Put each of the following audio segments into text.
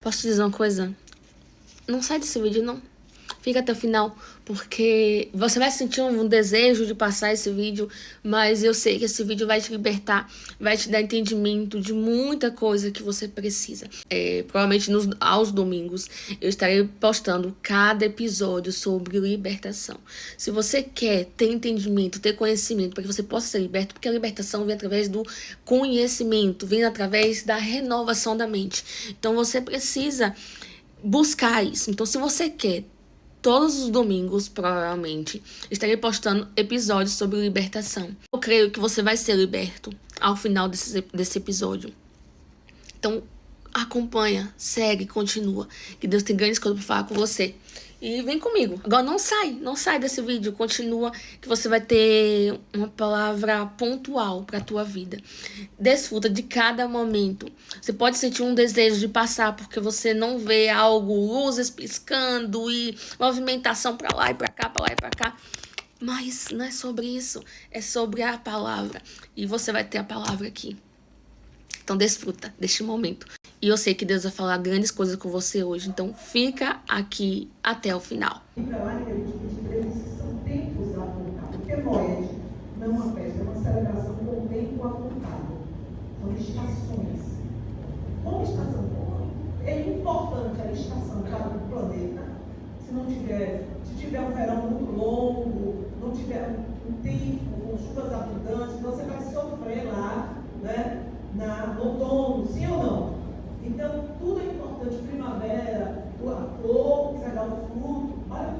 Posso te dizer uma coisa? Não sai desse vídeo, não. Fica até o final, porque você vai sentir um desejo de passar esse vídeo, mas eu sei que esse vídeo vai te libertar, vai te dar entendimento de muita coisa que você precisa. Provavelmente aos domingos eu estarei postando cada episódio sobre libertação. Se você quer ter entendimento, ter conhecimento, para que você possa ser liberto, porque a libertação vem através do conhecimento, vem através da renovação da mente. Então você precisa buscar isso. Então, se você quer, todos os domingos, provavelmente, estarei postando episódios sobre libertação. Eu creio que você vai ser liberto ao final desse episódio. Então, acompanha, segue, continua. Que Deus tem grandes coisas para falar com você. E vem comigo. Agora não sai desse vídeo. Continua, que você vai ter uma palavra pontual para a tua vida. Desfruta de cada momento. Você pode sentir um desejo de passar porque você não vê algo, luzes piscando e movimentação para lá e para cá, para lá e para cá. Mas não é sobre isso. É sobre a palavra. E você vai ter a palavra aqui. Então desfruta deste momento. E eu sei que Deus vai falar grandes coisas com você hoje. Então fica aqui até o final. São tempos apontados. Porque Moed não é uma festa, é uma celebração com o tempo apontado. São estações. Como estação? É importante a estação para o planeta. Se tiver um verão muito longo, não tiver um tempo com chuvas abundantes, você vai sofrer lá, né? No outono, sim ou não? Então, tudo é importante. Primavera, a flor que vai dar o fruto. Olha,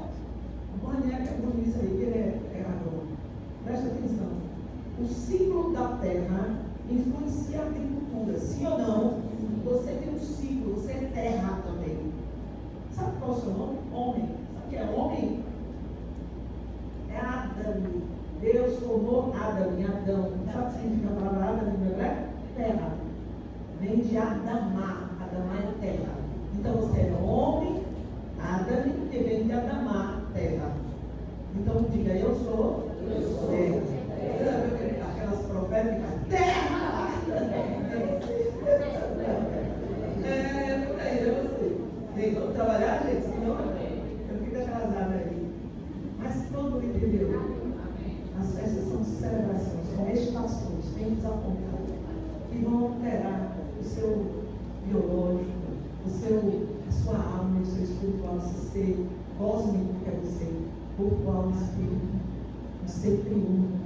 o Mané que é bonito isso aí, que ele é agrônomo. Presta atenção. O ciclo da terra influencia a agricultura, sim ou não? Você tem um ciclo, você é terra também. Sabe qual é o seu nome? Homem. Sabe o que é homem? É Adão. Deus formou Adão em Adão. Sabe o que significa a palavra Adão em hebraico? Terra. Vem de Adamá. Adamá é terra. Então você é homem, Adam, que vem de Adamá, terra. Então diga, eu sou terra. Aquelas proféticas, terra! Por aí, eu sei. Vamos trabalhar, gente? Senão eu fico atrasada aí. Mas todo mundo entendeu. As festas são celebrações, são estações, tempos apontados, que vão alterar o seu biológico, a sua alma, o seu espiritual, o seu ser cósmico que é você, corporal e espírito, um ser triunfo,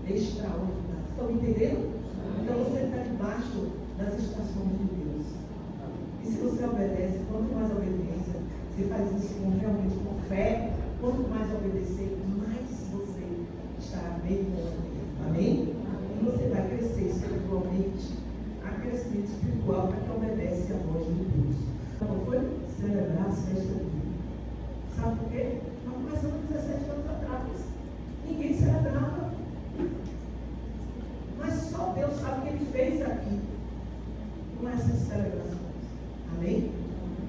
extraordinário. Estão entendendo? Então você está debaixo das estações de Deus. E se você obedece, quanto mais obediência, você faz isso realmente com fé, quanto mais obedecer, mais você estará bem com Deus. Amém? E você vai crescer espiritualmente. Há crescimento espiritual para quem obedece à voz de Deus. Então, foi celebrar as festas de Deus. Sabe por quê? Nós começamos 17 anos atrás. Ninguém celebrava. Mas só Deus sabe o que Ele fez aqui com essas celebrações. Amém?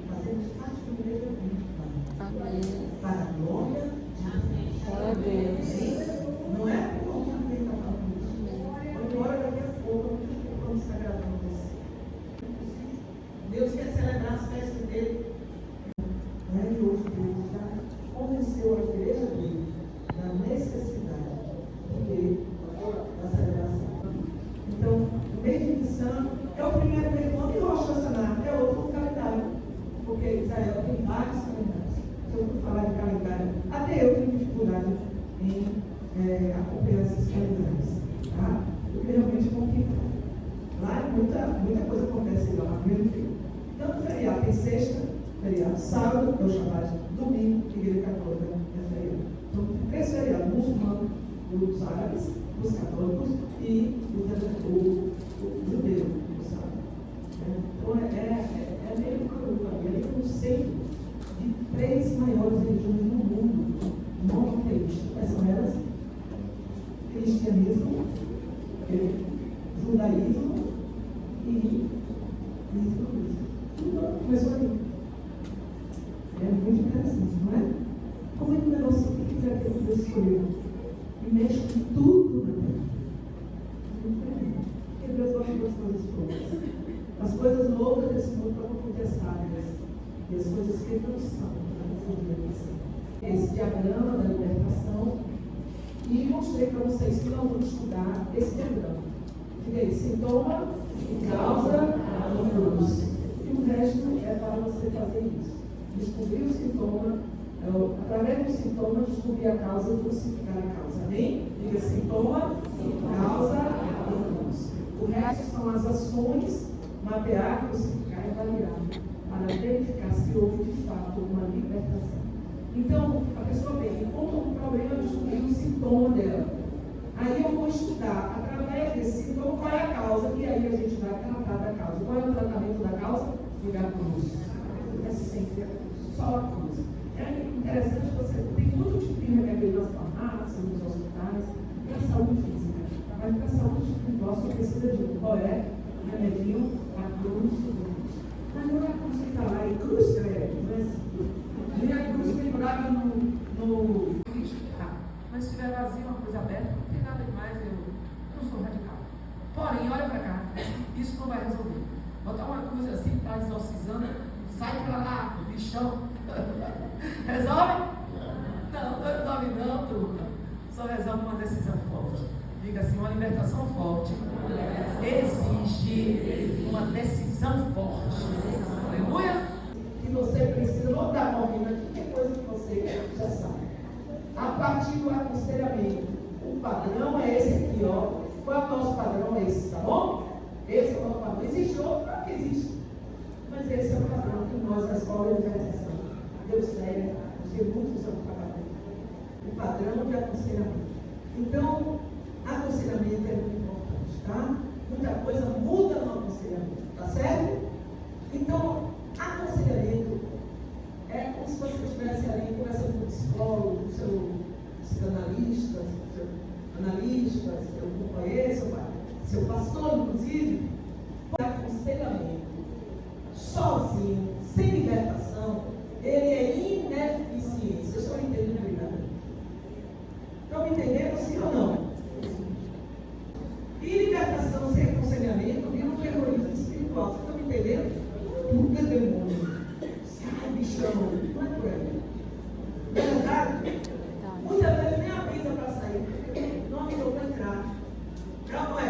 Fazemos parte do igreja bíblica. Amém. Para a glória de Deus. Não é por onde alguém está falando isso. Quando ora daqui a pouco, vamos estar gravando você. Deus quer celebrar as festas dele. E hoje Deus já convenceu a igreja dele da necessidade da celebração. Então, o mês de Nissan é o primeiro mês do ano e Rosh Hashanah é outro calendário. Porque Israel tem vários calendários. Se eu for falar de calendário, até eu tenho dificuldade em acompanhar esses calendários. Tá? Porque realmente é complicado. Lá muita coisa acontece lá, mesmo tempo. Então, feriado tem sexta, feriado sábado, é o chamado domingo, igreja católica é feriado. Então, tem 3 feriados, muçulmanos, os árabes, os católicos e o judeu, sabe? Então, é meio que ele é conceito de 3 maiores religiões no mundo, monoteístas. Quais são elas? Cristianismo, judaísmo e islamismo. Tudo começou aí. É muito interessante, não é? Como é que o negócio que Deus escolheu? E mexe com tudo na terra. Porque Deus gosta das coisas prontas. As coisas loucas desse mundo estão confundir as sábias. e as coisas que não são para resolver assim. Esse diagrama da libertação, e mostrei para vocês que nós vamos estudar esse diagrama. Fiquei, sintoma e causa da cruz. E o resto é para você fazer isso. Descobrir o sintoma, através do sintoma, descobrir a causa e crucificar a causa. Amém? Diga sintoma, causa da cruz. O resto são as ações, mapear, crucificar e avaliar, para verificar se houve de fato uma libertação. Então, a pessoa vem, encontra um problema, descobrir o sintoma dela. Aí eu vou estudar, através desse sintoma, qual é a causa, e aí a gente vai tratar da causa. Qual é o tratamento da causa? Ligar a cruz. É sempre a cruz, só a cruz. É interessante você, tem todo tipo de remédio nas farmácias, nos hospitais, para a saúde física. Mas para a saúde espiritual só precisa de um. Qual é? O remedinho, a cruz de Deus. Mas não é a cruz que está lá, é cruz credo, não é assim. Nem a cruz pendurada no lixo. Mas se estiver vazio, uma coisa aberta, não tem nada demais, eu não sou radical. Porém, olha para cá, isso não vai resolver. Botar uma cruz assim, está exorcizando, sai para lá, bichão. Resolve? Não resolve não, turma. Só resolve uma decisão forte. Diga assim, uma libertação forte exige uma decisão forte. Aleluia? Que você precisa, não dar morrendo aqui, tem coisa que você já sabe. A partir do aconselhamento, o padrão é esse aqui, ó. Qual é o nosso padrão? É esse, tá bom? Esse é o nosso padrão. Existe outro, não que existe. Mas esse é o padrão que nós, da escola de libertação, Deus sério, os muitos são o padrão de aconselhamento. Então, aconselhamento é muito importante, tá? Muita coisa muda no aconselhamento, tá certo? Então, aconselhamento é como se você estivesse ali conversando com o psicólogo, com o seu psicanalista, seu analista, seu companheiro, seu pastor, inclusive. Aconselhamento sozinho, sem libertação, ele é ineficiente. Vocês estão entendendo, obrigado? Estão me entendendo, sim ou não? E libertação sem aconselhamento vira um terrorismo espiritual. Vocês estão me entendendo? Puta demônio. Sai, bichão. Não é por aí. Não é verdade? Muitas vezes nem avisa para sair, porque não avisou para entrar. Não é?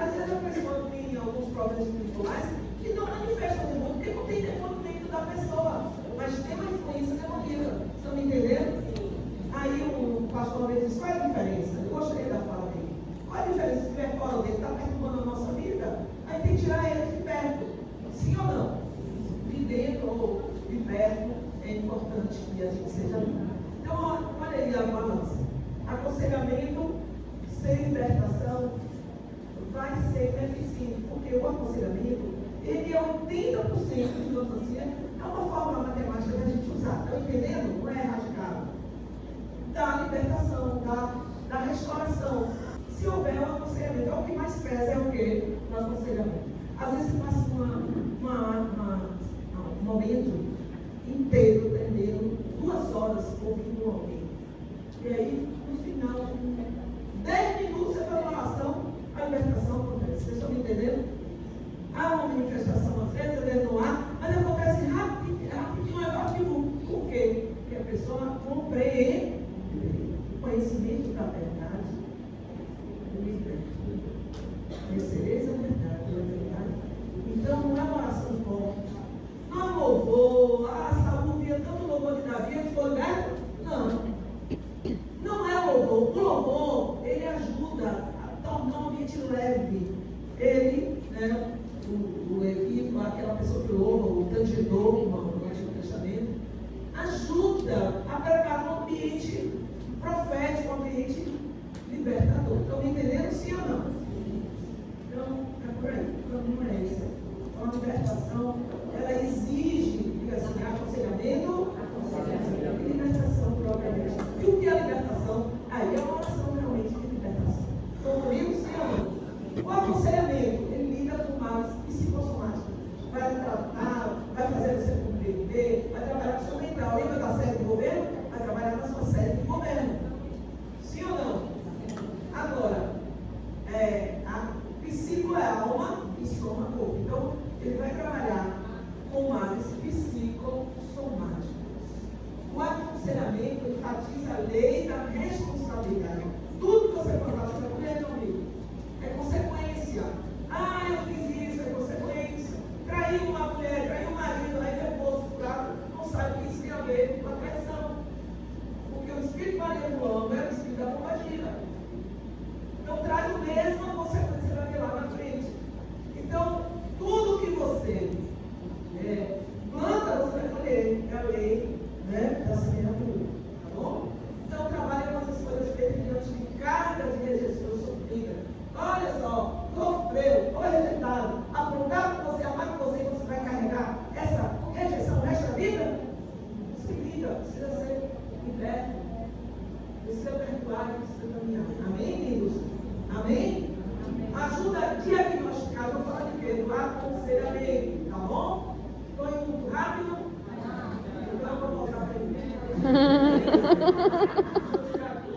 Às vezes a pessoa tem alguns problemas espirituais que não manifestam o demônio, porque não tem demônio dentro da pessoa, mas tem uma influência demoníaca. Estão me entendendo? Aí o pastor disse, qual é a diferença? Eu gostei da fala dele. Qual é a diferença se estiver fora dele, está perturbando a nossa vida? Aí tem que tirar ele de perto. Sim ou não? De dentro ou de perto é importante que a gente seja livre. Então, olha aí a balança. Aconselhamento sem libertação vai ser beneficente, porque o aconselhamento, ele é 80%, digamos assim, é uma fórmula matemática que a gente usar. Estão entendendo? Não é radical. Da libertação, da restauração. Se houver um aconselhamento, o que mais pesa é o quê? No aconselhamento. Às vezes você passa um momento inteiro, entendendo, 2 horas ouvindo alguém. E aí, no final, 10 minutos você faz uma oração, a libertação acontece. Vocês estão me entendendo? Há uma manifestação, às vezes não há, mas acontece rapidinho, evasivo. Por quê? Porque a pessoa compreende o conhecimento da verdade. Conhecereis a verdade, a verdade. Então, não é uma oração forte. Não é louvor, Saúl via tanto louvor de Davi, ele ficou liberto? Não. Não é louvor. O louvor, ele ajuda a tornar o ambiente leve. Ele, né, o levita, aquela pessoa que louva, o tangedor, no Antigo Testamento, ajuda a preparar um ambiente profético, um ambiente libertador. Estão me entendendo, sim ou não? Então, é por aí. O caminho é esse. Então, a libertação, ela exige, diga assim, aconselhamento e libertação propriamente. E o que é a libertação? Aí é uma oração realmente de libertação. Estão comigo, sim ou não? O aconselhamento, ele lida com males psicossomáticos. Vai tratar, vai fazer você compreender, vai trabalhar com o seu mental. Lembra da série de governo? Vai trabalhar na sua série de governo. Sim ou não? Agora, a psico é alma e soma corpo. Então, ele vai trabalhar com males psicossomáticos. O aconselhamento enfatiza a lei da responsabilidade. Tudo que você plantar sobre a mulher, meu amigo, é consequência. Ah, eu fiz isso, é consequência. Traí uma mulher, traí um marido, aí depois furado, não sabe o que isso tem a ver com a traição. Porque o espírito maligno é o espírito da pombagira. Então traz o mesmo a consequência vai ter lá na frente. Então, tudo que você planta, você vai colher. É a lei, né, da semeadura. Tá bom? Então, trabalhe com essas coisas feitas diante de cargas de rejeição sofrida. Olha só, sofreu, foi rejeitado, aprontaram com você, amaram com você, e você vai carregar essa rejeição o resto da vida? Não se liga, precisa ser liberto, precisa perdoar, precisa caminhar. Amém, amigos? Amém? Ajuda a diagnosticar, vou falar de quê? Do aconselhamento, tá bom? Estou indo muito rápido? Então eu vou voltar para ele. Vou tirar aqui o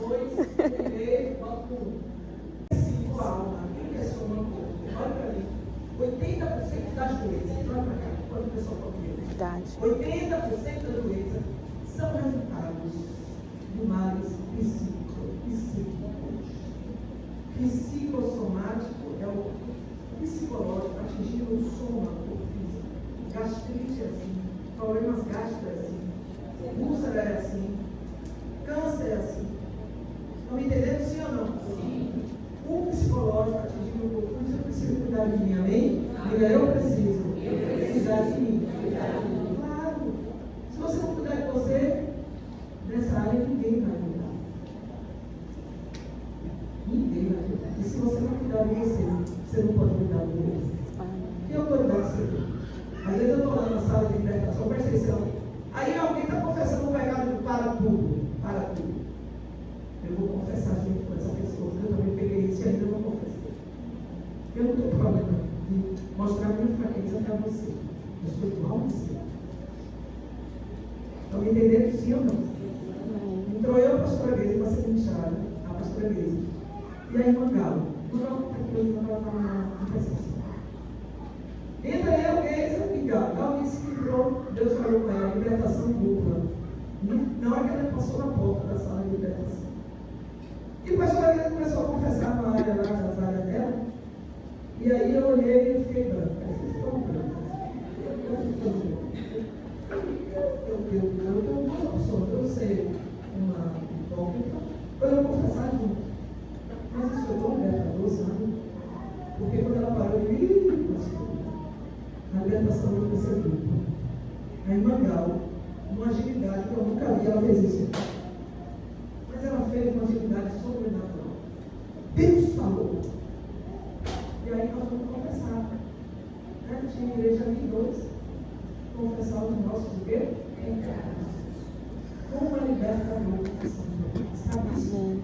2, 3, volto 1. 5 alma, quem é sua mão? Olha para mim. 80% das doenças, olha para cá, quando o pessoal está comigo. Verdade. 80% das doenças são resultados de males psíquicos. Psicossomático é o psicológico atingindo o soma, o físico. Gastrite é assim, problemas gástricos é assim, úlcera é assim, câncer é assim. Estão me entendendo, sim ou não? Sim. O psicológico atingindo o corpo, você precisa cuidar de mim, amém? Diga, eu preciso cuidar de mim. Claro. Se você não cuidar de você, nessa área ninguém vai cuidar. Ninguém vai cuidar. E se você não cuidar de você, você não pode cuidar do outro. Que autoridade você tem? Às vezes eu estou lá na sala de libertação, presta atenção. Aí alguém está confessando um pecado para tudo. Para tudo. Eu vou confessar junto com essa pessoa. Eu também peguei isso e ainda não confessei. Eu não tenho problema de mostrar minha fraqueza para você. Eu sou igual a você. Estão me entendendo, sim ou não? Entrou eu, a pastora Geise, para ser ministrada. A pastora Geise. E a irmã Galo. Não, porque eu não estava na confessação. Entra eu, Geise e Galo. Galo disse que entrou. Deus falou com ela, libertação dupla. Na hora que ela passou na porta da sala de libertação. E o pastor Geise começou a confessar na área lá, nas áreas dela. E aí eu olhei e fiquei branca. Aí ficou branca. Eu sei uma hipócrita, eu vou confessar junto. Mas isso foi tão libertador, sabe? Porque quando ela parou, eu disse, pastor, a libertação não vai ser dupla. A irmã Gal, uma agilidade que eu nunca vi, ela fez isso. Mas ela fez uma agilidade sobrenatural. Deus falou. E aí nós vamos confessar. Né? Tinha igreja ali dois. Confessar os nossos o quê? Em casa. Como é libertador confessar de Deus? Sabe isso?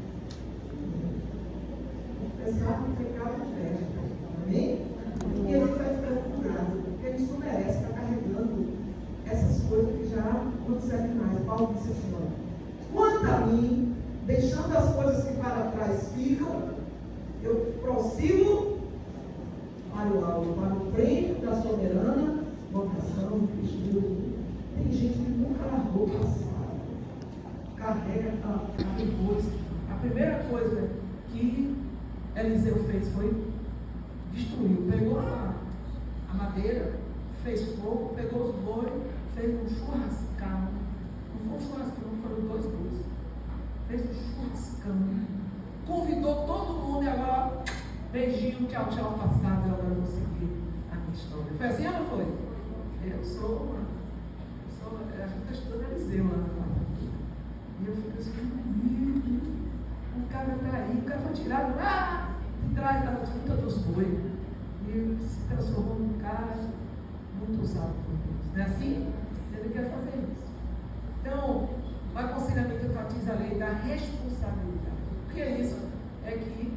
Confessar o pecado festa. Amém? E ele vai ficando curado. Porque a gente não merece estar carregando essas coisas que já não servem mais. Paulo disse assim: olha, quanto a mim, deixando as coisas que para trás ficam, eu prossigo para o alto, para o prêmio da soberana vocação do Cristo. Tem gente que nunca largou o passado, carrega depois. A primeira coisa que Eliseu fez foi destruir. Pegou a madeira, fez fogo, pegou os bois, fez um churrascão. Não foi um churrascão, foram 2 bois. Fez um churrascão. Convidou todo mundo e agora, beijinho, tchau, tchau, passado. Agora eu vou seguir a minha história. Foi assim ou não foi? A gente está estudando Eliseu lá na quarta-feira. E eu fico assim, o cara está aí, o cara foi tirado lá de trás da disputa dos bois. E ele se transformou num cara muito usado por Deus. Não é assim? Ele quer fazer isso. Então, o aconselhamento enfatiza a lei da responsabilidade. O que é isso? É que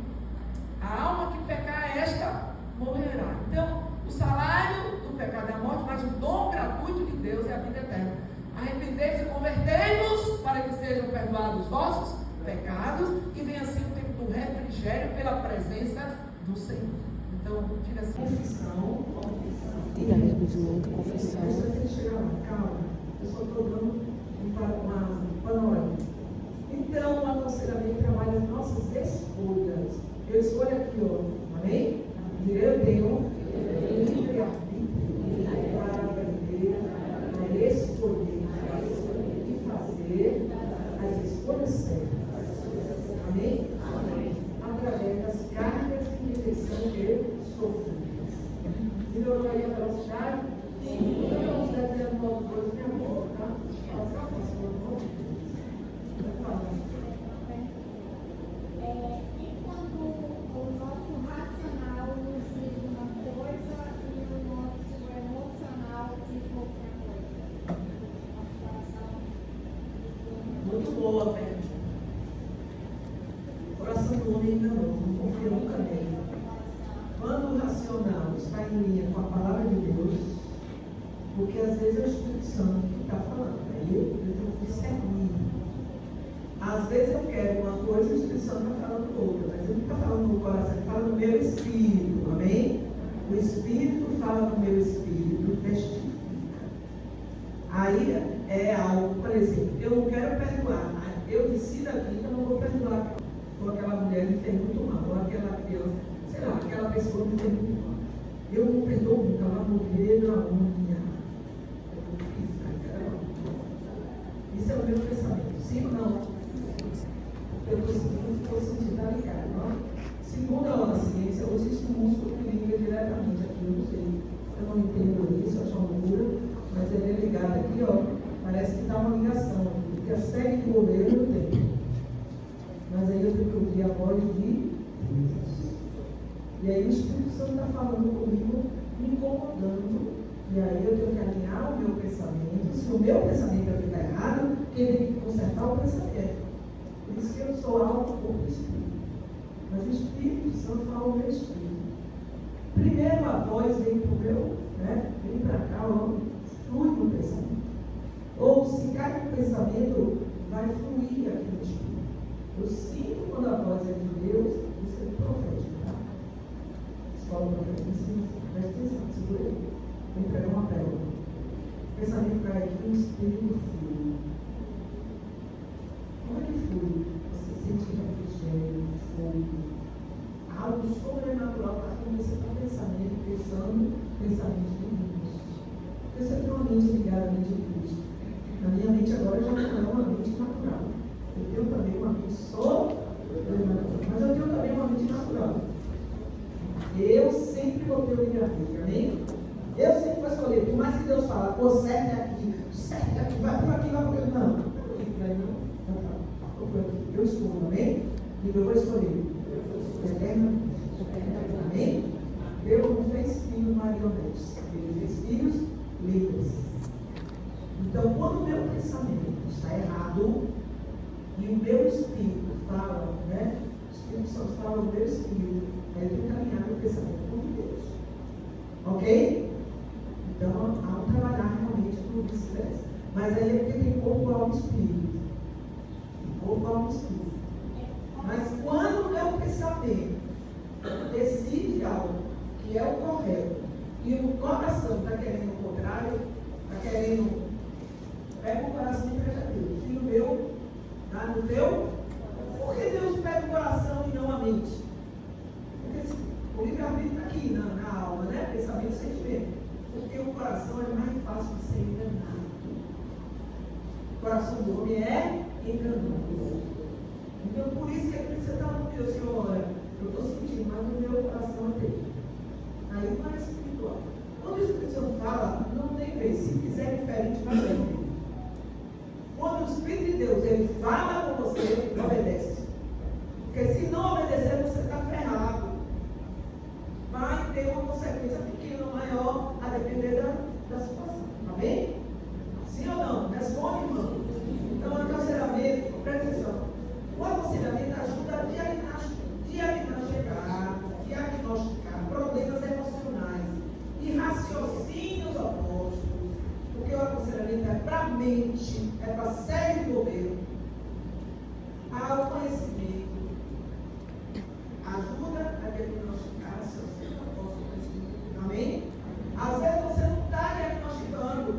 a alma que pecar, esta morrerá. Então, o salário do pecado é a morte, mas o dom gratuito de Deus é a vida eterna. Arrependei-vos e convertei-vos para que sejam perdoados os vossos pecados e venha assim o tempo do refrigério pela presença do Senhor. Então, diga assim: confissão. E arrependimento, confissão. Você tem que chegar lá, calma. boa pergunta. O coração do homem ainda não confia nunca nele. Quando o racional está em linha com a palavra de Deus, porque às vezes é o Espírito Santo que está falando, aí eu tenho que discernir. Às vezes eu quero uma coisa e o Espírito Santo está falando outra, mas ele não está falando no coração, ele fala no meu espírito, amém? O Espírito fala no meu espírito, testifica. Aí é algo, por exemplo, eu não quero perdoar, eu decido aqui que eu não vou perdoar com aquela mulher que me fez muito mal, ou aquela criança, sei lá, aquela pessoa que me fez muito mal. Eu não perdoo nunca, ela morreu na unha. Isso é o meu pensamento, sim ou não? Eu estou sentindo, tá ligado, não? Segundo a ciência, existe um músculo que liga diretamente aqui, eu não sei, eu não entendo isso, acho uma loucura, mas ele é ligado aqui, ó, parece que dá uma ligação aqui, porque a série de goleiro eu tenho. Mas aí eu tenho que ouvir a voz de Deus. E aí o Espírito Santo está falando comigo, me incomodando, e aí eu tenho que alinhar o meu pensamento. Se o meu pensamento está errado, ele tem que consertar o pensamento. Por isso que eu sou alto por Espírito. Mas o Espírito Santo fala o meu Espírito. Primeiro a voz vem para o meu, né? Vem para cá, ó, flui no pensamento. Ou se cai no pensamento, vai fluir aqui no Espírito. Eu sinto quando a voz é de Deus, isso é profético, tá? Escola profética, presta atenção, segura aí. Vem pegar uma pérola. O pensamento cai aqui, o Espírito flui. Como é que flui? Você sente refrigério, fogo. Algo sobrenatural está acontecendo com o pensamento, pensando pensamentos divinos. Porque você tem uma mente ligada à mente de Cristo. A minha mente agora já não é uma mente natural. Eu tenho também uma mente sobrenatural. Mas eu tenho também uma mente natural. Eu sempre vou ter o livre-arbítrio, amém? Eu sempre vou escolher. Por mais que Deus fala, o certo é aqui, o certo é aqui, vai por aqui, vai por aqui. Não. Eu escolho, amém? E eu vou escolher. Eternamente. Amém? Deus não fez filhos marionetes. Ele fez filhos livres. Então, quando o meu pensamento está errado e o meu espírito fala, né? O Espírito Santo fala no meu espírito, aí eu tenho que alinhar meu pensamento com Deus. Ok? Então, há um trabalhar realmente com vice-versa. Mas aí é porque tem corpo, alma e espírito. Corpo, alma e espírito. Mas quando o meu pensamento decide algo que é o correto e o coração está querendo o contrário, está querendo, pega o coração e pega Deus. Filho meu, está no teu? Por que Deus pega o coração e não a mente? Porque o livre-arbítrio está aqui na alma, né? Pensamento e sentimento. Porque o coração é mais fácil de ser enganado. O coração do homem é enganoso. Então, por isso que você está no Deus, Senhor, olha, eu estou sentindo, mas no meu coração é dele. Aí não é espiritual. Quando o Espírito Santo fala, não tem vez. Se fizer diferente, vai bem. Quando o Espírito de Deus, ele fala com você, obedece. Porque se não obedecer, você está ferrado. Vai ter uma consequência pequena ou maior, a depender da situação. Amém? Sim ou não? Responde, irmão. Então, o aconselhamento, presta atenção. O aconselhamento ajuda a diagnosticar problemas emocionais e raciocínios opostos. Porque o aconselhamento é para a mente, é para sério governo. Ao conhecimento. Ajuda a diagnosticar raciocínios opostos. Amém? Às vezes você não está diagnosticando.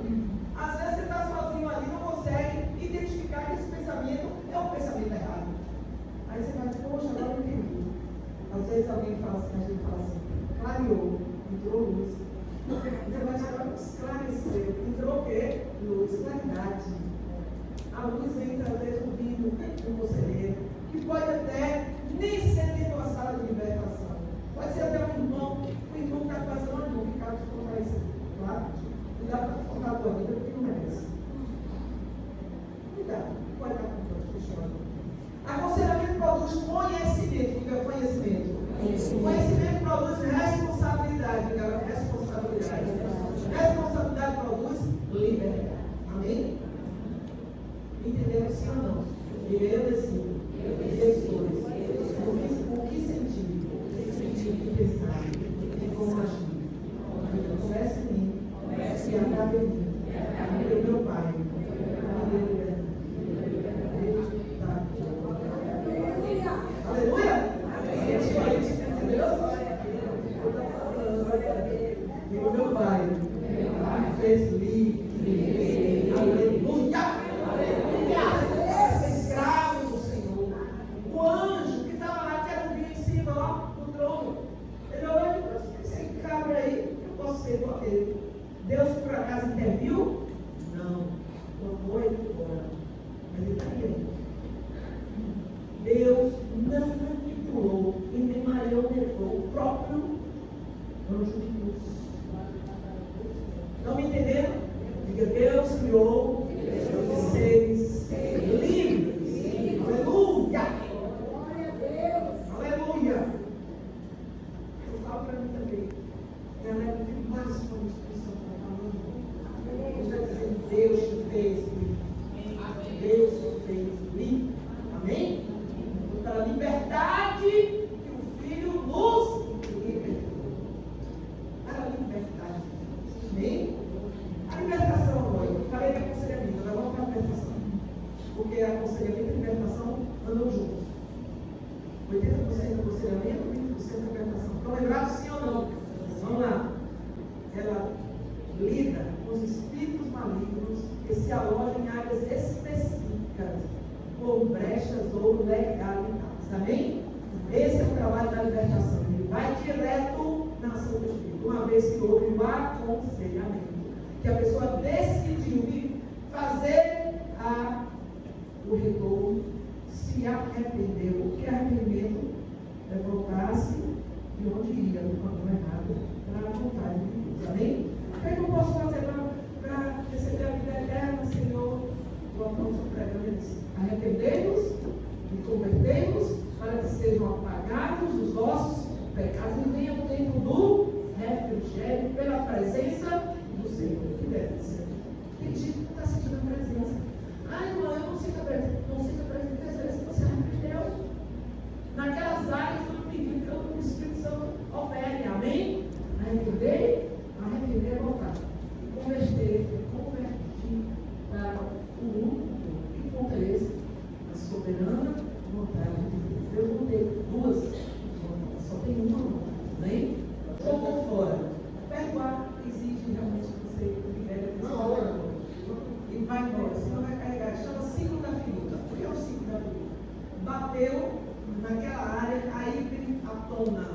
Às vezes você está sozinho ali, não consegue identificar que esse pensamento é um pensamento errado. Aí você vai dizer, poxa, agora eu entendi. Às vezes alguém fala assim, a gente fala assim, clareou, entrou luz. Você vai agora esclarecer, entrou o quê? Luz, verdade. A luz vem trazer o vinho do conselheiro, que pode até nem ser dentro de uma sala de libertação. Pode ser até um irmão que está passando a mão, que cabe de contar isso, claro. Cuidado para contar a tua vida, porque não merece. Cuidado, pode estar contando. Aconselhamento produz conhecimento. Diga conhecimento. Conhecimento produz responsabilidade. Diga responsabilidade. Responsabilidade produz liberdade. Amém? Entenderam sim ou não? Deus criou seres livres. Aleluia! Aleluia! Eu falo para mim também. Galera, o que mais como o Espírito Santo está falando? Eu estou dizendo, Deus te fez livre. Deus te fez livre. Amém? Pela liberdade que o Filho nos libertou. Para a liberdade. Amém? A libertação agora. Eu falei que é aconselhamento, agora vamos para a libertação. Porque aconselhamento e libertação andam juntos. 80% aconselhamento e 20% libertação. Estão lembrados, sim ou não? Vamos lá. Ela lida com os espíritos malignos que se alojam em áreas específicas, por brechas ou legalidades. Amém? Esse é o trabalho da libertação. Ele vai direto na ação do Espírito. Uma vez que houve o aconselhamento, que a pessoa decidiu fazer o retorno, se arrependeu, porque arrependimento é voltar-se de onde ia, do caminho errado, para a vontade de Deus. Amém? O que é que eu posso fazer para receber a vida eterna, Senhor? O apóstolo pregando e disse: arrependei-vos e convertei-vos para que sejam apagados os vossos pecados e venham dentro do refrigério pela presença do Senhor. Que delícia! Tem gente que está sentindo a presença. Ai, irmã, eu não sinto a presença. Não sinto a presença, às vezes você arrependeu. Naquelas áreas que eu pedi que o Espírito Santo opere. Amém? Arrepender é voltar. E converter para o único que compreende a soberana vontade de Deus. Deus não tem duas vontades, só tem uma vontade. Amém? Jogou fora. Perdoar exige realmente que você libere a pessoa e vai embora. Senão vai carregar. Chama ciclo da ferida. O que é o ciclo da ferida? Bateu naquela área, aí vem a tona.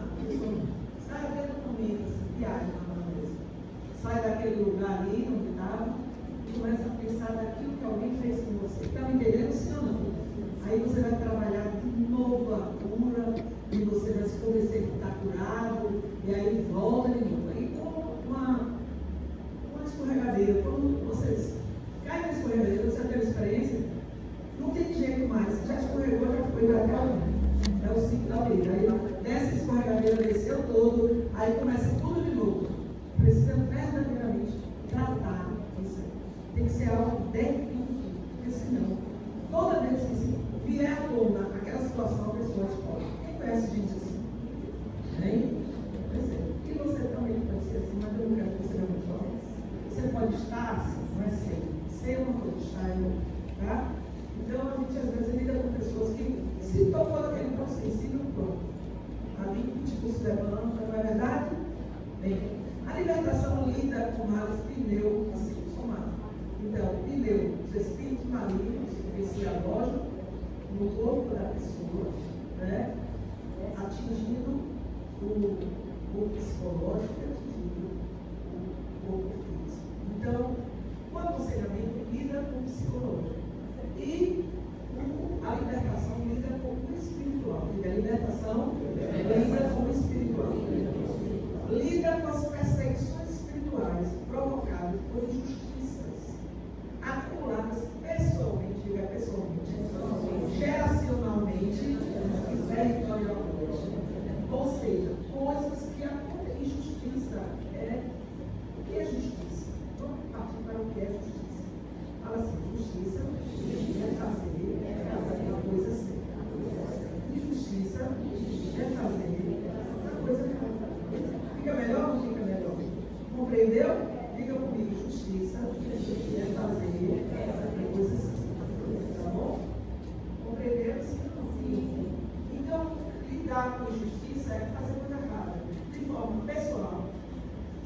Sai dentro do caminho, viagem na cabeça. Sai daquele lugar ali onde estava e começa a pensar daquilo que alguém fez com você. Está me entendendo, sim ou não? Aí você vai trabalhar de novo a cura, e você vai se convencer que está curado, e aí volta de novo. Aí como uma escorregadeira, quando você cai na escorregadeira, você tem a experiência, não tem jeito mais. Já escorregou, já foi para cá. É o ciclo da vida. Aí desce a escorregadeira, desceu todo, aí começa tudo de novo. Precisa verdadeiramente tratar isso. Tem que ser algo definitivo, porque senão, toda vez que vier à tona aquela situação, a pessoa explode. Quem conhece gente assim? Hein? E você também pode ser assim, mas eu não quero que você não fale. Você pode estar assim, não é ser. Ser uma coisa, estar é outra. Tá? Então a gente às vezes lida com pessoas que se tocou daquele processo, pronto. Ali o tipo se levanta, não é verdade? Bem, a libertação lida com males pneu, assim, somado. Então, pneu, os espíritos malignos que se alojam no corpo da pessoa, né? Atingindo o psicológico e atingindo o corpo físico. Então, o aconselhamento lida com o psicológico. E a libertação lida com o espiritual. E a libertação lida com o espiritual. Lida com as perseguições espirituais provocadas por injustiças acumuladas pessoalmente, geracionalmente e territorialmente. Ou seja, coisas que acontecem. Injustiça o que é justiça? Vamos partir para o que é justiça. Fala assim, justiça é fazer uma coisa certa. Injustiça é fazer uma coisa errada. Fica melhor ou não fica melhor? Compreendeu? Diga comigo, justiça é fazer a coisa certa. Tá bom? Compreendeu? Sim. Então, lidar com justiça é fazer coisa errada. De forma pessoal.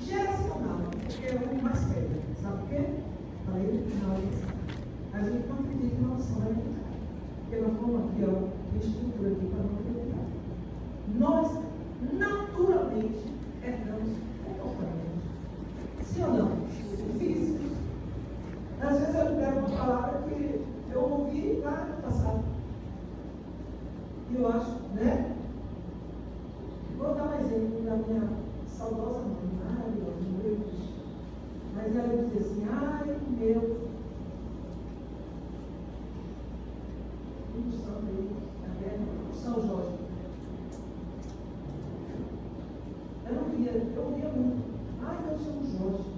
Geracional, porque é o mais velho. Sabe por quê? Falei no final disso. A gente não acredita na noção da verdade. Porque nós fomos aqui, ó, estrutura aqui para não acreditar. Nós, naturalmente, herdamos comportamento. Sim ou não? Físicos. Às vezes eu pego uma palavra que eu ouvi lá no passado. E eu acho, né? Vou dar um exemplo da minha saudosa mãe, maravilhosa, mas ela dizia dizer assim, ai, meu, um santo aí, São Jorge. Eu via muito, ai, meu São Jorge.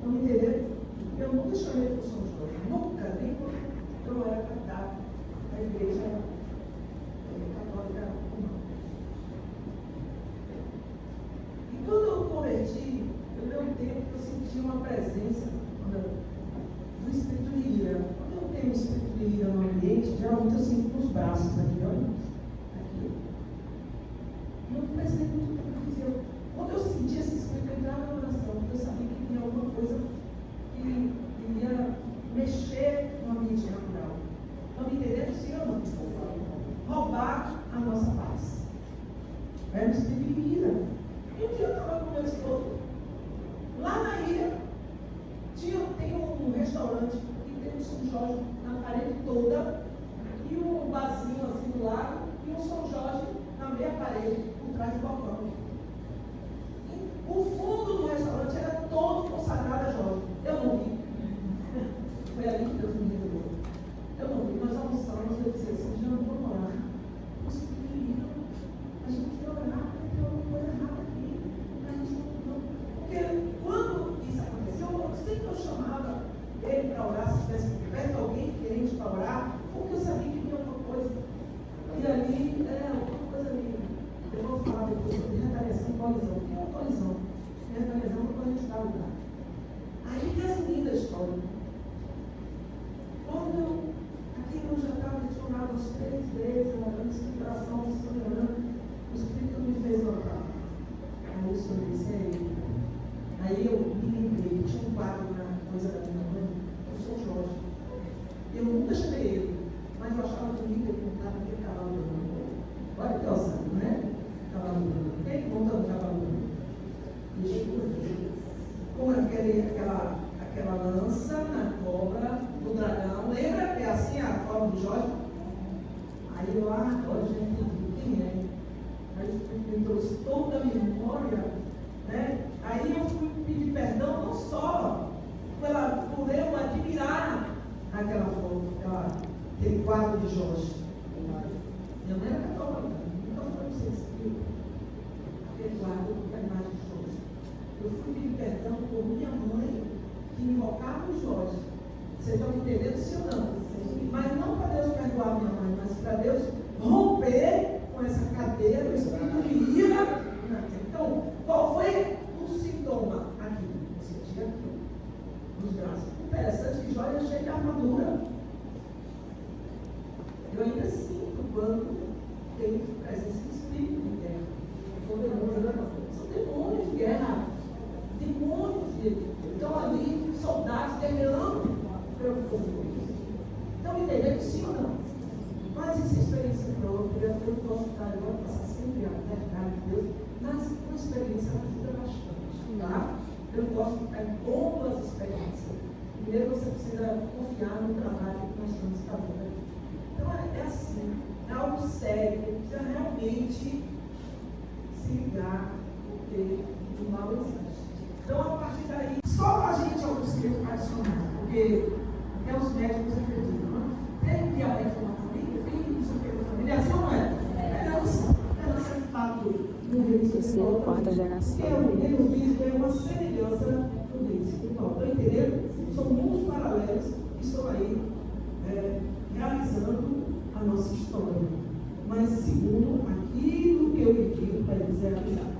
Não me entenderam? Eu nunca chamei para o São Jorge, nunca, nem quando eu era católica, a igreja católica humana. E quando eu converti, eu dei um tempo que eu senti uma presença do Espírito de Ira. Quando eu tenho o Espírito de Ira no ambiente, geralmente eu sinto nos braços aqui, olha, aqui. E eu pensei muito o que eu dizia. Quando eu sentia esse Espírito, eu entrava na oração, porque eu sabia que tinha alguma coisa que iria mexer no ambiente natural. Estão me entendendo, sim ou não? Roubar a nossa paz. Era o Espírito de Ira. E um dia eu estava com meu esposo, lá na ilha, tem um restaurante que tem um São Jorge na parede toda, e um barzinho assim do lado, e um São Jorge na meia parede, por trás do balcão. O fundo do restaurante era todo consagrado a Jorge. Eu não vi. Foi ali que Deus me revelou. Eu não vi. Nós almoçamos e eu disse assim, não vamos orar. A gente vai orar, tem alguma coisa errada aqui. A gente não. Porque quando isso aconteceu, sempre eu chamava ele para orar, se tivesse alguém querendo para orar, porque eu sabia que tinha alguma coisa. E ali, alguma coisa ali. Eu vou falar depois sobre retaliação e colisão. O que é uma colisão? Retaliação é quando a gente dá lugar. Aí, resumindo a história, quando aquilo já estava lecionado uns 3 vezes, orando, expiração, orando, o Espírito me fez orar. Aí eu disse, aí eu me lembrei, tinha um quadro na coisa da minha mãe, o São Jorge. Eu nunca chamei ele, mas eu achava bonito ele montava aquele cavalo branco. Olha que ousado, né? Cavalo branco. Quem monta no cavalo branco? Com aquela lança na cobra do dragão. Lembra que é assim a forma do Jorge? Aí eu, agora já entendi quem é. Aí me trouxe toda a memória, né? Aí eu fui pedir perdão, não só por eu admirar aquela foto, aquele quadro de Jorge. Minha mãe era católica, nunca foi no seu espírito. Aquele quadro da imagem de Jorge. Eu fui pedir perdão por minha mãe, que invocava o Jorge. Vocês estão entendendo, sim ou não? Mas não para Deus perdoar minha mãe, mas para Deus romper com essa cadeia do espírito de ira. Então, qual foi o sintoma aqui? Eu senti aqui, nos braços. Interessante que Jorge é cheio de armadura. Eu ainda sinto quando tem presença de espírito de guerra. São demônios de guerra. Demônios de... Então ali, soldados guerreando pelo povo. Então, entendeu? Sim ou não? Mas essa experiência própria, eu posso estar agora, passar sempre a verdade de Deus, mas uma experiência ajuda bastante, tá? Eu gosto de ficar em todas as experiências. Primeiro você precisa confiar no trabalho que nós estamos fazendo aqui. Então é assim, é algo sério, precisa realmente se ligar, porque o mal existe. Então a partir daí, só a gente auxílio adicional, porque até os médicos acreditam, né? Tem diabetes na família, tem isso aqui na família, assim não é? Herança é fato. Terceira e quarta geração. O físico é uma semelhança do espiritual. Estão entendendo? São mundos paralelos que estão aí realizando a nossa história. Mas segundo aquilo que eu pedi para eles realizar.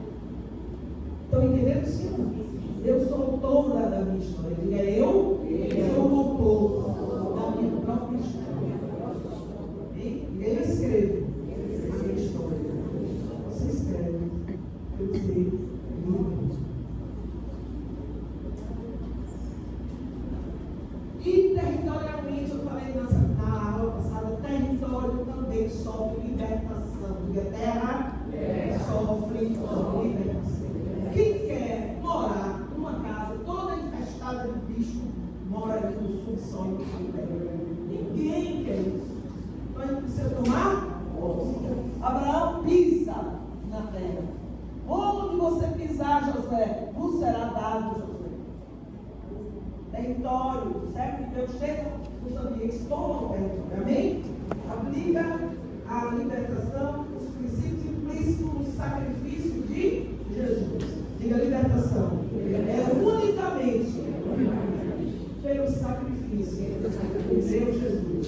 Estão entendendo, sim? Eu sou autora da minha história. Diga eu sou autor da minha própria história. Eu escrevo a minha história. Você escreve. Eu sei. E territorialmente, eu falei na aula passada, território também sofre libertação. Porque a terra sofre libertação. Quem quer morar numa casa toda infestada de bicho, mora aqui no subsolo do sul. Ninguém quer isso. Então a gente precisa tomar posse. Abraão pisa na terra. Onde você pisar, Josué, vos será dado, Josué. território, certo? Que Deus chega nos ambientes, toma o território. Amém? Aplica a libertação, os princípios implícitos do sacrifício de Jesus. Diga libertação. É unicamente pelo sacrifício de Deus Jesus.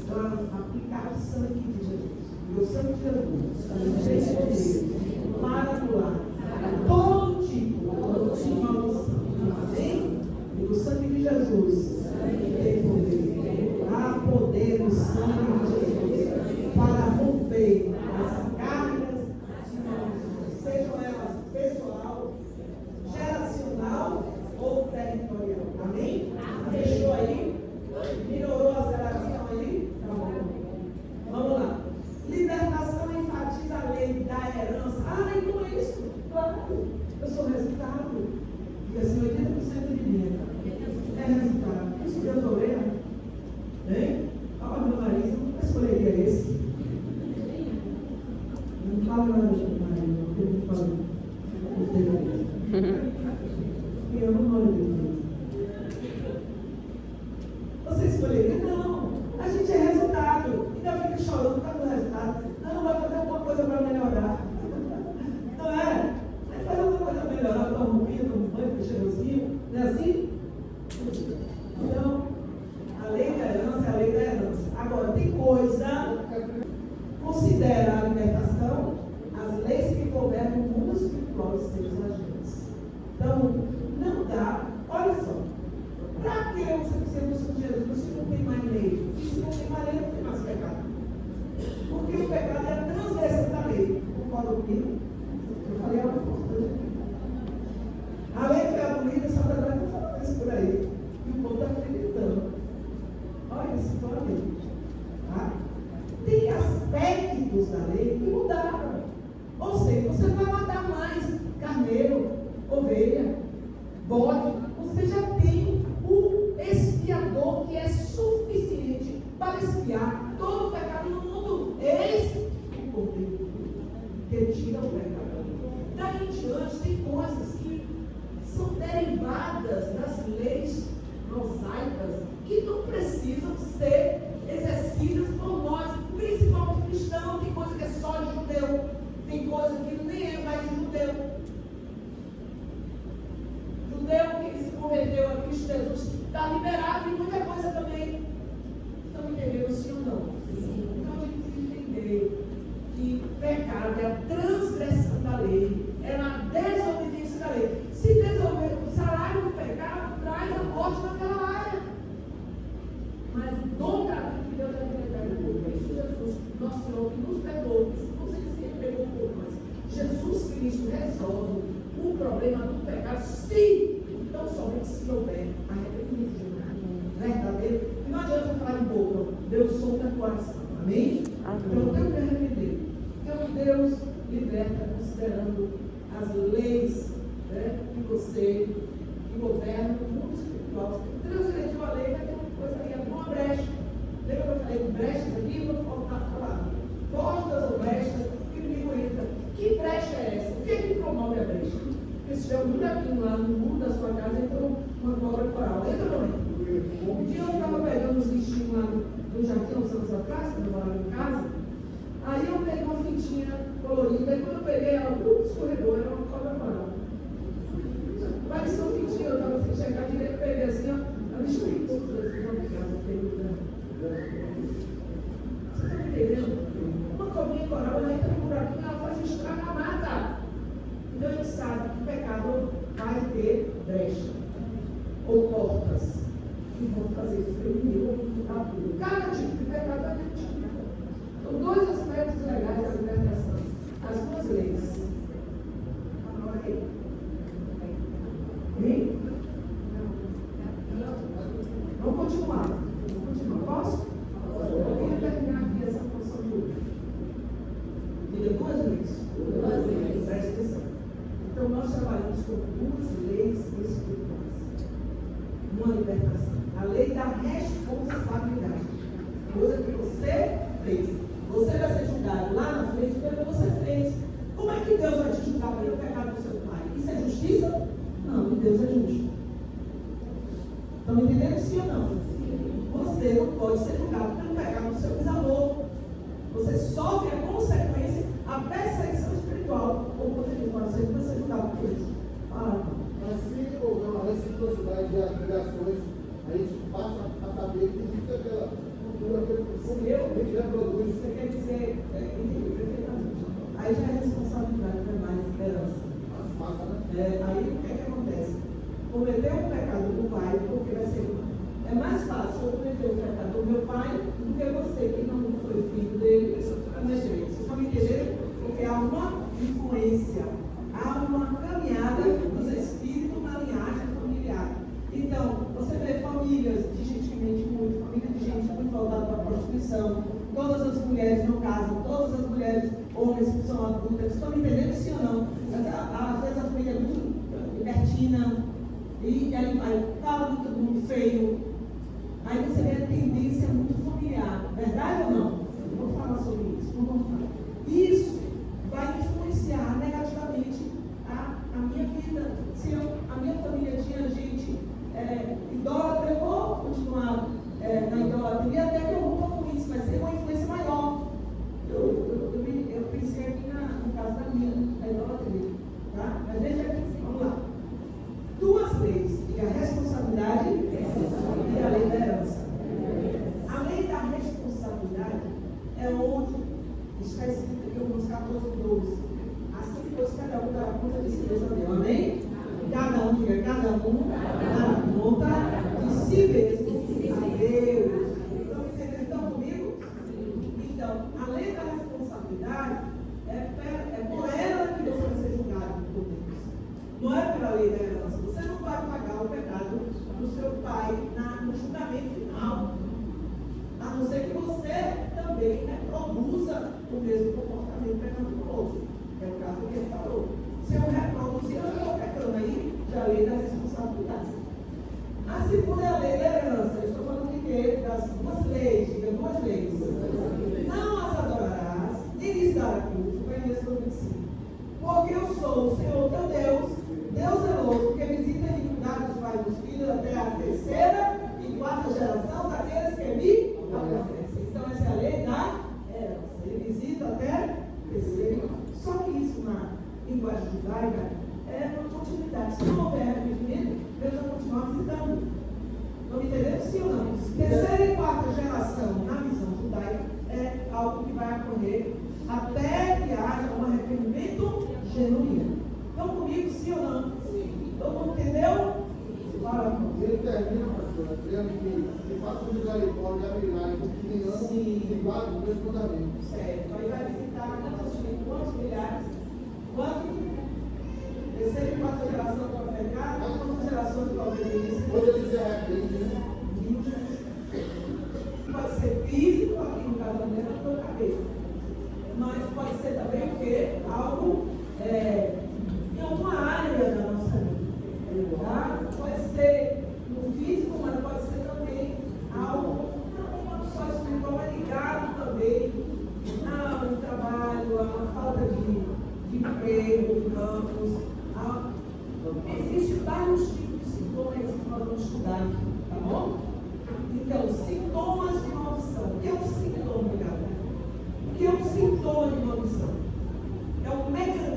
Para aplicar o sangue de Jesus. E o sangue de Jesus tem poder para anular todo tipo de maldição. Amém? E o sangue de Jesus tem poder. Há poder no sangue de Jesus para romper as cargas de maldições, sejam elas pessoal, geracional ou territorial. Amém? Fechou aí? Melhorou a geração aí? Tá bom. Vamos lá. Libertação enfatiza a lei da herança. Ah, então é isso? Claro. Eu sou resultado. Diga assim, 80% de minha. É resultado. Isso que eu estou vendo. Hein? Olha meu nariz, eu nunca escolheria esse. Não fala nada de marido, não, porque eu falo os defeitos. E eu não olho defeitos. Você escolheria? Não. A gente é resultado. Ainda fica chorando por causa do resultado. Não, vai fazer alguma coisa para melhorar. Não é? Vai fazer alguma coisa para melhorar, para roupinha, para um banho, para cheirosinho. Não é assim? Então, a lei da herança é a lei da herança. Agora, tem coisa, considera a libertação as leis que governam o mundo espiritual e seus agentes. Então, não dá, olha só, para que você precisa do Senhor Jesus se não tem mais lei? Se não tem mais lei, não tem mais pecado. Porque o pecado é a transgressão da lei. Concorda comigo? Eu falei algo importante. A lei foi abolida, só que agora está falando isso por aí. E o povo está acreditando. Olha isso, olha aí. Tá? Tem aspectos da lei que mudaram. Ou seja, você não vai matar mais carneiro, ovelha, bode. Você já tem o expiador que é suficiente para expiar todo o pecado no mundo. Eis o poder que tira o pecado. Daí em diante, tem coisas que são derivadas das leis mosaicas que não precisam ser exercidas por nós, principalmente cristãos. Tem coisa que é só de judeu, tem coisa que nem é mais de judeu. Judeu que se converteu a Cristo Jesus está liberado e muita coisa também. Estão entendendo sim ou não? Sim. Então a gente precisa entender que pecado é a transgressão da lei, é a desobediência da lei. Se desobedecer, o salário do pecado traz a morte naquela área. Mas o dom gratuito que Deus é libertado por Cristo Jesus, nosso Senhor, que nos perdoou, que nos pegou por nós. Jesus Cristo resolve o problema do pecado, se, então somente se houver arrependimento verdadeiro. E não adianta falar em boca, Deus solta o coração. Amém? Então eu tenho que arrepender. Então Deus liberta considerando as leis, né, que você que governa o mundo espiritual. Transgrediu a lei, vai ter uma coisa aí, abriu uma brecha. Lembra que eu falei de brechas aqui? Vou voltar a falar. Portas ou brechas, que inimigo entra. Que brecha é essa? O que é que promove a brecha? Porque se tiver um buraquinho lá no mundo da sua casa, entrou uma cobra coral. Entra ou não? Um dia eu estava pegando os lixinhos lá no jardim, uns anos atrás, quando eu morava em casa. Aí eu peguei uma fitinha colorida, e quando eu peguei ela, escorregou, era uma cobra coral. Parecia uma fitinha, eu estava sem checar direito, peguei assim, ó, a lixinha. Você está me entendendo? Uma cobrinha coral, ela entra no buraquinho, ela faz um estrago na mata. Então a gente sabe que o pecado vai ter brecha ou portas que vão fazer prevenir ou dificultar tudo. Cada tipo de pecado vai ter um tipo de porta. Então, dois aspectos legais da libertação: as duas leis. Amém? Vamos continuar. Posso? Eu queria terminar aqui essa função de hoje. Diga duas leis. Duas leis. Presta atenção. Então, nós trabalhamos com duas leis espirituais. Uma libertação. A lei da responsabilidade. Coisa que você fez. Você vai ser julgado lá na frente pelo que você fez. Como é que Deus vai te julgar pelo pecado do seu pai? Isso é justiça? Não, Deus é justo. Estão entendendo sim ou não? Você não pode ser julgado pelo pecado do seu bisavô. Você sofre a consequência, a perseguição espiritual, ou você pode ser julgado por isso. Fala. Mas se houver uma reciprocidade de agregações, a gente passa a saber que existe aquela cultura que a gente reproduz. Você quer dizer, entendi perfeitamente. Aí já é responsabilidade, não é mais herança. Passa, né? Aí o que é que acontece? Cometer um pecado do pai, porque vai ser. É mais fácil eu cometer o pecado do meu pai do que você, que não foi filho dele, cometeu. Vocês estão me entendendo? Porque há uma influência, há uma caminhada dos espíritos na linhagem familiar. Então, você vê famílias de gente que mente muito, família de gente muito voltada para a prostituição, todas as mulheres não casam, todas as mulheres, homens que são adultas, estão me entendendo sim ou não? Às vezes a família é muito libertina, e aí vai, fala de todo mundo feio. Aí você vê a tendência muito familiar, verdade ou não? Eu vou falar sobre isso, vamos falar. Isso vai influenciar negativamente a minha vida. Se a minha família tinha gente idólatra, eu vou continuar na idolatria até que eu rompa com isso, mas tem uma influência maior. Eu pensei aqui no caso da minha, da idolatria. Tá? Mas veja aqui, vamos lá. Duas leis, e a responsabilidade e a lei da herança. A lei da responsabilidade é onde está escrito aqui em Romanos 14:12. Assim que fosse cada um dará conta de si mesmo a Deus. Amém? Cada um, diga, cada um dará conta de si mesmo a Deus. Estão comigo? Então, a lei da responsabilidade é por ela que você vai ser julgado por Deus. Não é pela lei da herança. Você não vai pagar o pecado do seu pai no julgamento final. A não ser que você também reproduza o mesmo comportamento pecaminoso. É o caso que ele falou. Se eu reproduzir, eu estou pecando aí, já a lei da responsabilidade. A segunda é a lei da herança. Eu estou falando de quê? Das duas leis. Diga, duas leis. Não as adorarás, nem lhes dará culto. Vai em Êxodo 25. Porque eu sou o Senhor teu Deus, Deus zeloso, que visita a iniquidade dos pais e dos filhos até a terceira e quarta geração daqueles que me aborrecem. Então, essa é a lei da herança. Ele visita até a terceira e quarta. Só que isso na linguagem judaica é uma continuidade. Se não houver arrependimento, Deus vai continuar visitando. Não me entendeu? Sim ou não? Terceira e quarta geração, na visão judaica, é algo que vai ocorrer até que haja um arrependimento genuíno. Estão comigo, sim ou não? Sim. Todo mundo entendeu? Fala. Ele termina, pastor, dizendo que faça misericórdia e abrirá em continuando e guarda os meus mandamentos. Certo. Aí vai visitar quantos milhares? Quanto? Terceira e quarta geração para pecar? Quantas gerações para obediência? Quando ele se arrepende, né? Pode ser físico, aqui no casamento, na tua cabeça. Mas pode ser também o quê? Algo em alguma área da nossa vida. Tá? Pode ser no físico, mas pode ser também algo não só espiritual, mas ligado também ao trabalho, à falta de emprego, de campos. Existem vários tipos de sintomas que nós vamos estudar aqui, tá bom? Então, sintomas de maldição. O que é um sintoma, galera? O que é um sintoma de maldição? É um mecanismo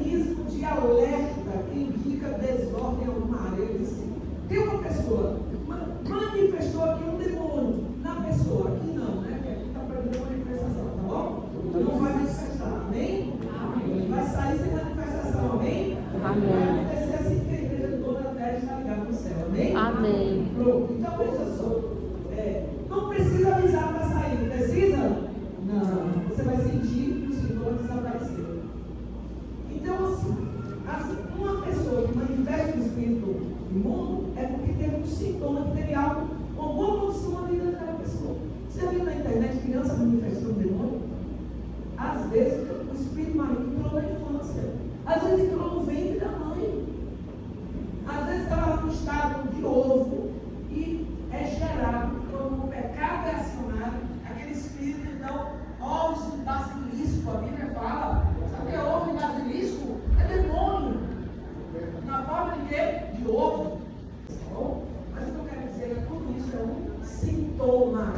sintoma,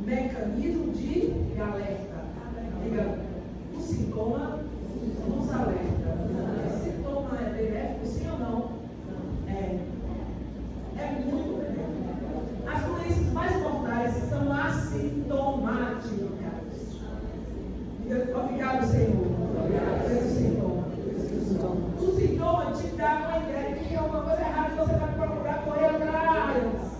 mecanismo de alerta. Diga, o sintoma nos alerta. Esse sintoma é benéfico, sim ou não? É muito benéfico. As doenças mais mortais são assintomáticas. Diga, obrigado, Senhor. Obrigado pelo sintoma. O sintoma te dá uma ideia de que é alguma coisa errada e você vai procurar correr atrás.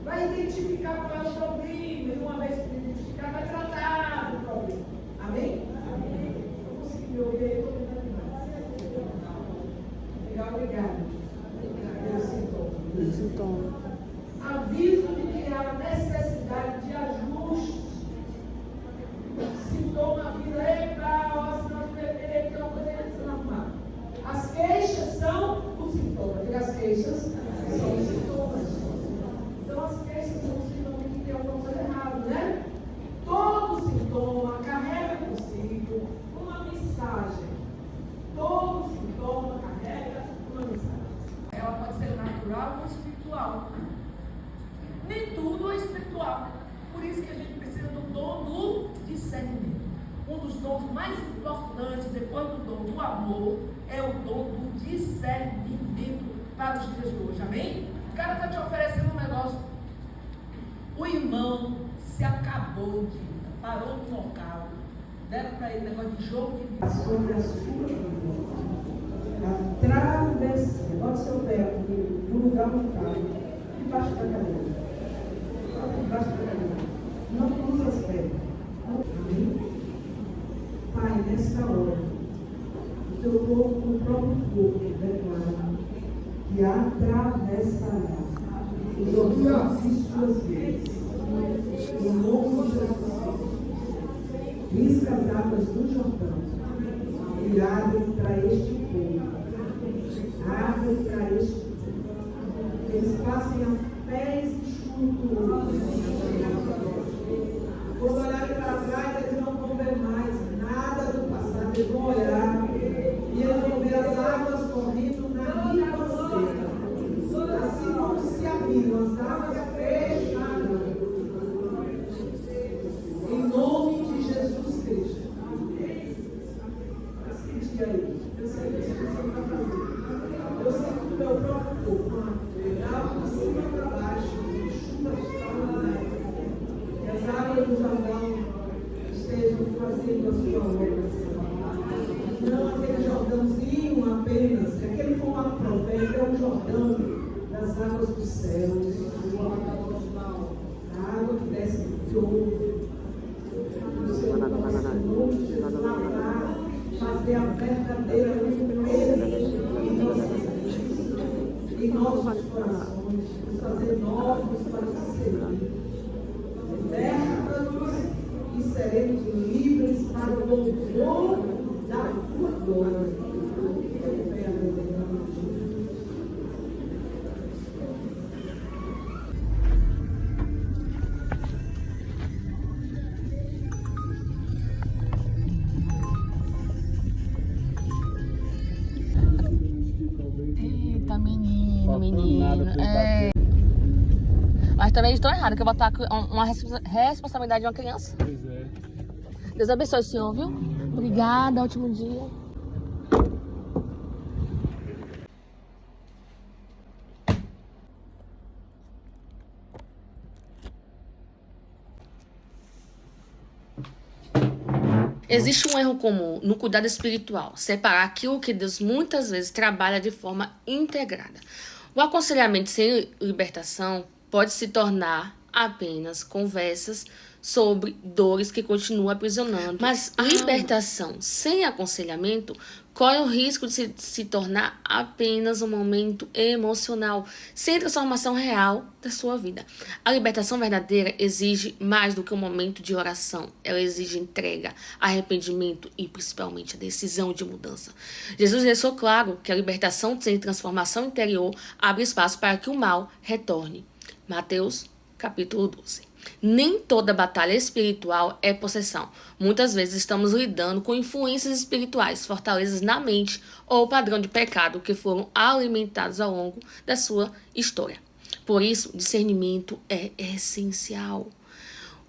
Vai identificar qual é o problema e uma vez que identificar, vai tratar do problema. Amém? Amém. Eu consegui me ouvir aí, eu estou tentando mais. Legal, obrigado. Pelo sintoma. Aviso de que há necessidade de ajuste. Sintoma, a vida é para o sinal de beber, então poderia se arrumar. As queixas são os sintomas. Diga, as queixas são os sintomas. Então, as queixas são os sintomas de que tem alguma coisa errada, né? Todo sintoma carrega consigo uma mensagem. Todo sintoma carrega uma mensagem. Ela pode ser natural ou espiritual. Nem tudo é espiritual. Por isso que a gente precisa do dom do discernimento. Um dos dons mais importantes, depois do dom do amor, é o dom do discernimento para os dias de hoje. Amém? O cara está te oferecendo um negócio. O irmão se acabou de ir, parou no local, deram para ele negócio de jogo de vida. Sobre a sua vida. A travessia. Bota seu pé aqui no lugar onde está. Debaixo da cadeira. Debaixo da cadeira. Não cruza as pernas. Amém? Pai, nesta hora, o teu corpo, o próprio corpo, declara que atravessará as suas vidas. Em nome de Jesus. Risca as águas do Jordão e abre para este povo. Abre para este povo. Eles passem a pés enxutos. Quando olharem para trás, eles não vão ver mais nada do passado. Eles vão olhar e eles vão ver as águas correndo na ribanceira. Assim como se abriram as águas fechadas. Em nome de Jesus Cristo. Senti aí. Eu sei que você vai fazer. Eu sei que o meu próprio corpo, de cima para baixo, chuva extraordinária. Que as águas do Jordão estejam fazendo a sua obra, Senhor. Não aquele Jordãozinho apenas, que aquele foi uma profeta, é um Jordão das águas do céu. A água que desce do ouro. O Senhor nosso lavar, fazer a verdadeira limpeza em nossas vidas, em nossos corações, nos fazer novos para te servir. Liberta-nos e seremos livres para o louvor da tua glória. Eu quero em nome de Jesus. Eita, menino. Mas também estou errado, que eu botar uma responsabilidade de uma criança. Pois é. Deus abençoe o senhor, viu? Obrigada, ótimo dia. Existe um erro comum no cuidado espiritual, separar aquilo que Deus muitas vezes trabalha de forma integrada. O aconselhamento sem libertação pode se tornar apenas conversas sobre dores que continuam aprisionando. Mas a libertação sem aconselhamento corre o risco de se tornar apenas um momento emocional, sem transformação real da sua vida. A libertação verdadeira exige mais do que um momento de oração. Ela exige entrega, arrependimento e principalmente a decisão de mudança. Jesus deixou claro que a libertação sem transformação interior abre espaço para que o mal retorne. Mateus, capítulo 12. Nem toda batalha espiritual é possessão. Muitas vezes estamos lidando com influências espirituais, fortalezas na mente ou padrão de pecado que foram alimentados ao longo da sua história. Por isso, discernimento é essencial.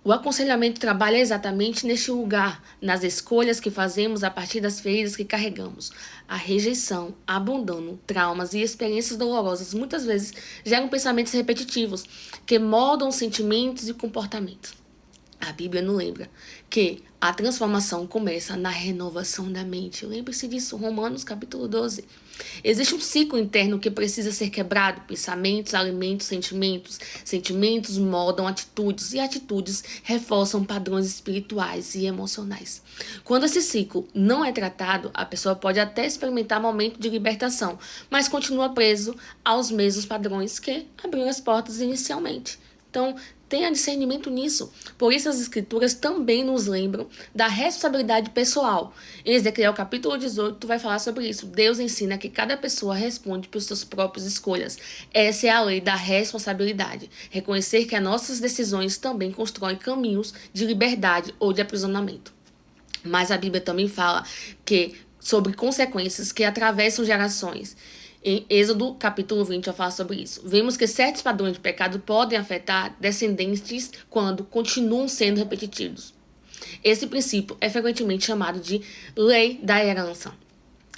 O aconselhamento trabalha exatamente neste lugar, nas escolhas que fazemos a partir das feridas que carregamos. A rejeição, abandono, traumas e experiências dolorosas muitas vezes geram pensamentos repetitivos que moldam sentimentos e comportamentos. A Bíblia nos lembra que a transformação começa na renovação da mente. Lembre-se disso, Romanos capítulo 12. Existe um ciclo interno que precisa ser quebrado. Pensamentos alimentam sentimentos. Sentimentos moldam atitudes. E atitudes reforçam padrões espirituais e emocionais. Quando esse ciclo não é tratado, a pessoa pode até experimentar momento de libertação, mas continua preso aos mesmos padrões que abriram as portas inicialmente. Então, tenha discernimento nisso. Por isso as escrituras também nos lembram da responsabilidade pessoal. Em Ezequiel capítulo 18 vai falar sobre isso. Deus ensina que cada pessoa responde por suas próprias escolhas. Essa é a lei da responsabilidade. Reconhecer que as nossas decisões também constroem caminhos de liberdade ou de aprisionamento. Mas a Bíblia também fala sobre consequências que atravessam gerações. Em Êxodo capítulo 20 eu falo sobre isso. Vemos que certos padrões de pecado podem afetar descendentes quando continuam sendo repetidos. Esse princípio é frequentemente chamado de lei da herança.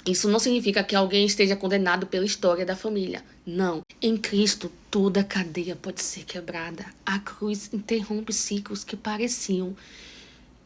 Isso não significa que alguém esteja condenado pela história da família. Não. Em Cristo, toda a cadeia pode ser quebrada. A cruz interrompe ciclos que pareciam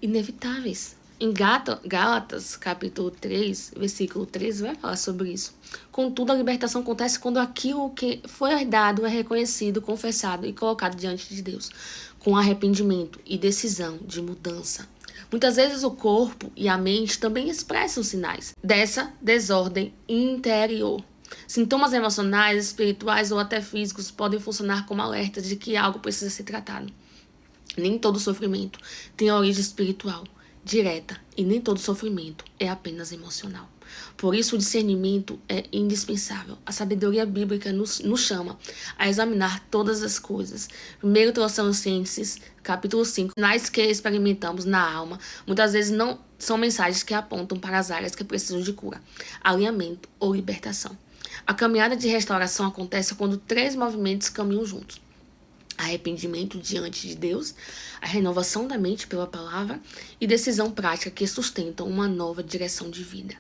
inevitáveis. Em Gálatas, capítulo 3, versículo 13, vai falar sobre isso. Contudo, a libertação acontece quando aquilo que foi herdado é reconhecido, confessado e colocado diante de Deus, com arrependimento e decisão de mudança. Muitas vezes o corpo e a mente também expressam sinais dessa desordem interior. Sintomas emocionais, espirituais ou até físicos podem funcionar como alertas de que algo precisa ser tratado. Nem todo sofrimento tem origem espiritual direta e nem todo sofrimento é apenas emocional. Por isso o discernimento é indispensável. A sabedoria bíblica nos chama a examinar todas as coisas. 1 Tessalonicenses, capítulo 5, sinais que experimentamos na alma, muitas vezes não são mensagens que apontam para as áreas que precisam de cura, alinhamento ou libertação. A caminhada de restauração acontece quando 3 movimentos caminham juntos. Arrependimento diante de Deus, a renovação da mente pela palavra e decisão prática que sustentam uma nova direção de vida.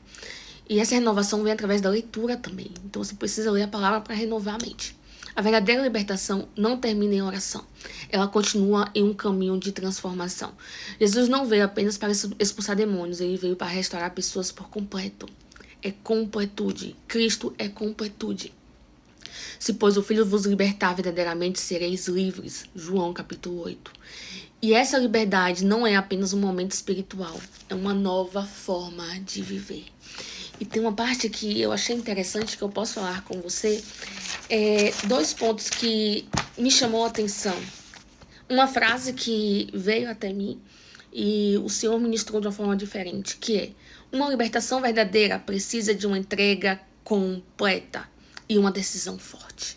E essa renovação vem através da leitura também. Então você precisa ler a palavra para renovar a mente. A verdadeira libertação não termina em oração. Ela continua em um caminho de transformação. Jesus não veio apenas para expulsar demônios, ele veio para restaurar pessoas por completo. É completude. Cristo é completude. Se, pois, o Filho vos libertar, verdadeiramente sereis livres. João, capítulo 8. E essa liberdade não é apenas um momento espiritual. É uma nova forma de viver. E tem uma parte que eu achei interessante que eu posso falar com você. 2 pontos que me chamou a atenção. Uma frase que veio até mim e o Senhor ministrou de uma forma diferente, que é: uma libertação verdadeira precisa de uma entrega completa e uma decisão forte.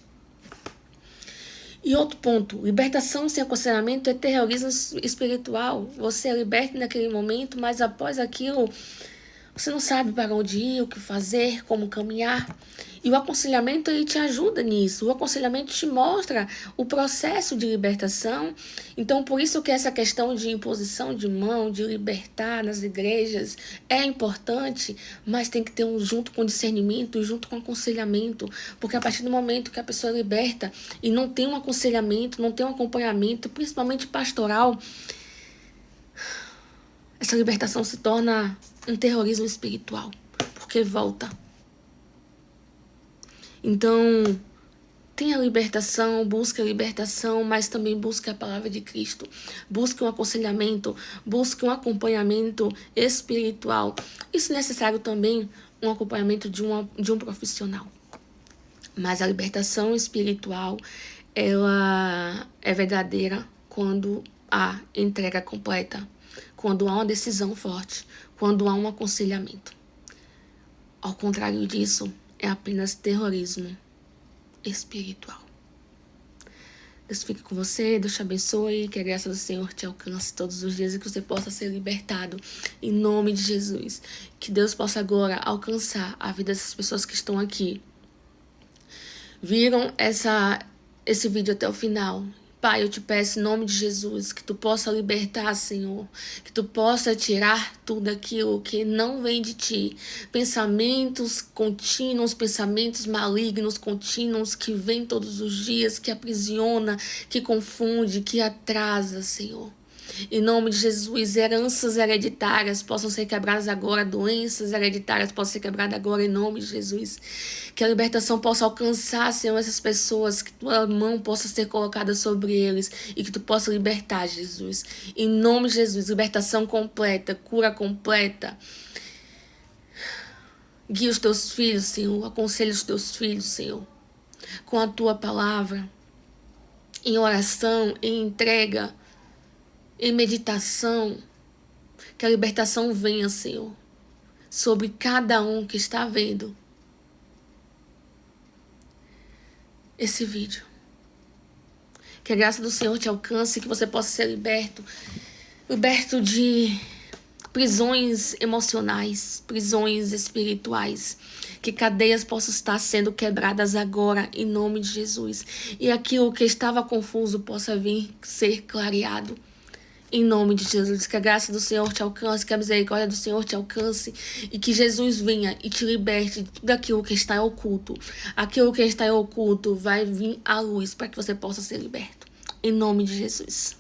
E outro ponto, libertação sem aconselhamento é terrorismo espiritual. Você é liberto naquele momento, mas após aquilo, você não sabe para onde ir, o que fazer, como caminhar. E o aconselhamento, ele te ajuda nisso. O aconselhamento te mostra o processo de libertação. Então, por isso que essa questão de imposição de mão, de libertar nas igrejas, é importante, mas tem que ter junto com discernimento e junto com aconselhamento. Porque a partir do momento que a pessoa é liberta e não tem um aconselhamento, não tem um acompanhamento, principalmente pastoral, essa libertação se torna um terrorismo espiritual, porque volta. Então, tenha libertação, busque a libertação, mas também busque a palavra de Cristo. Busque um aconselhamento, busque um acompanhamento espiritual. Isso é necessário também, um acompanhamento de um profissional. Mas a libertação espiritual, ela é verdadeira quando há entrega completa, quando há uma decisão forte, quando há um aconselhamento. Ao contrário disso, é apenas terrorismo espiritual. Deus fique com você, Deus te abençoe, que a graça do Senhor te alcance todos os dias e que você possa ser libertado em nome de Jesus. Que Deus possa agora alcançar a vida dessas pessoas que estão aqui. Viram esse vídeo até o final. Pai, eu te peço em nome de Jesus que tu possa libertar, Senhor, que tu possa tirar tudo aquilo que não vem de ti, pensamentos contínuos, pensamentos malignos contínuos que vêm todos os dias, que aprisiona, que confunde, que atrasa, Senhor. Em nome de Jesus, heranças hereditárias possam ser quebradas agora, doenças hereditárias possam ser quebradas agora, em nome de Jesus. Que a libertação possa alcançar, Senhor, essas pessoas, que tua mão possa ser colocada sobre eles e que tu possa libertar, Jesus. Em nome de Jesus, libertação completa, cura completa. Guia os teus filhos, Senhor, aconselha os teus filhos, Senhor, com a tua palavra, em oração, em entrega, em meditação, que a libertação venha, Senhor, sobre cada um que está vendo esse vídeo. Que a graça do Senhor te alcance, que você possa ser liberto de prisões emocionais, prisões espirituais, que cadeias possam estar sendo quebradas agora, em nome de Jesus, e aquilo que estava confuso possa vir ser clareado. Em nome de Jesus, que a graça do Senhor te alcance, que a misericórdia do Senhor te alcance e que Jesus venha e te liberte de tudo aquilo que está oculto. Aquilo que está oculto vai vir à luz para que você possa ser liberto. Em nome de Jesus.